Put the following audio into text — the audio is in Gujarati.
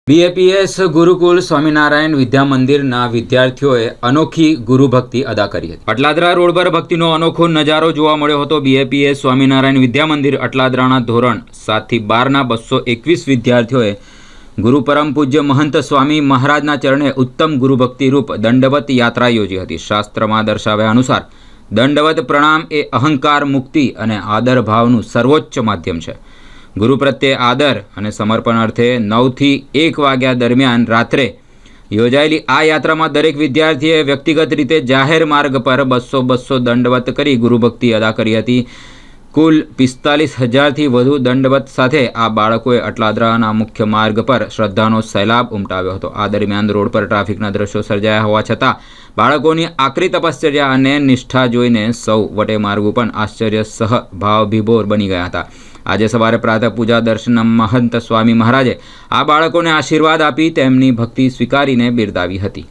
બીએપીએસ ગુરુકુલ સ્વામિનારાયણ વિદ્યા મંદિરના વિદ્યાર્થીઓએ અનોખી ગુરુભક્તિ અદા કરી હતી। અટલાદરા રોડ પર ભક્તિનો અનોખો નજારો જોવા મળ્યો હતો। બીએપીએસ સ્વામિનારાયણ વિદ્યા મંદિર અટલાદરાના ધોરણ 7 થી 12ના 221 વિદ્યાર્થીઓએ ગુરુ પરમ પૂજ્ય મહંત સ્વામી મહારાજના ચરણે ઉત્તમ ગુરુભક્તિ રૂપ દંડવત યાત્રા યોજી હતી। શાસ્ત્રમાં દર્શાવ્યા અનુસાર દંડવત પ્રણામ એ અહંકાર મુક્તિ અને આદર ભાવનું સર્વોચ્ચ માધ્યમ છે। ગુરુ પ્રત્યે આદર અને સમર્પણ અર્થે 9 થી 1 વાગ્યા દરમિયાન રાત્રે યોજાયેલી આ યાત્રામાં દરેક વિદ્યાર્થીએ વ્યક્તિગત રીતે જાહેર માર્ગ પર 200 દંડવત કરી ગુરુભક્તિ અદા કરી હતી। કુલ 45,000થી વધુ દંડવત સાથે આ બાળકોએ અટલાદરાના મુખ્ય માર્ગ પર શ્રદ્ધાનો સૈલાબ ઉમટાવ્યો હતો। આ દરમિયાન રોડ પર ટ્રાફિકના દ્રશ્યો સર્જાયા હોવા છતાં બાળકોની આકરી તપશ્ચર્યા અને નિષ્ઠા જોઈને સૌ વટે માર્ગો પણ આશ્ચર્ય સહ ભાવભીભોર બની ગયા હતા। આજે સવારે પ્રાતઃ પૂજા દર્શન મહંત સ્વામી મહારાજે આ બાળકોને આશીર્વાદ આપી તેમની ભક્તિ સ્વીકારીને બિરદાવી હતી।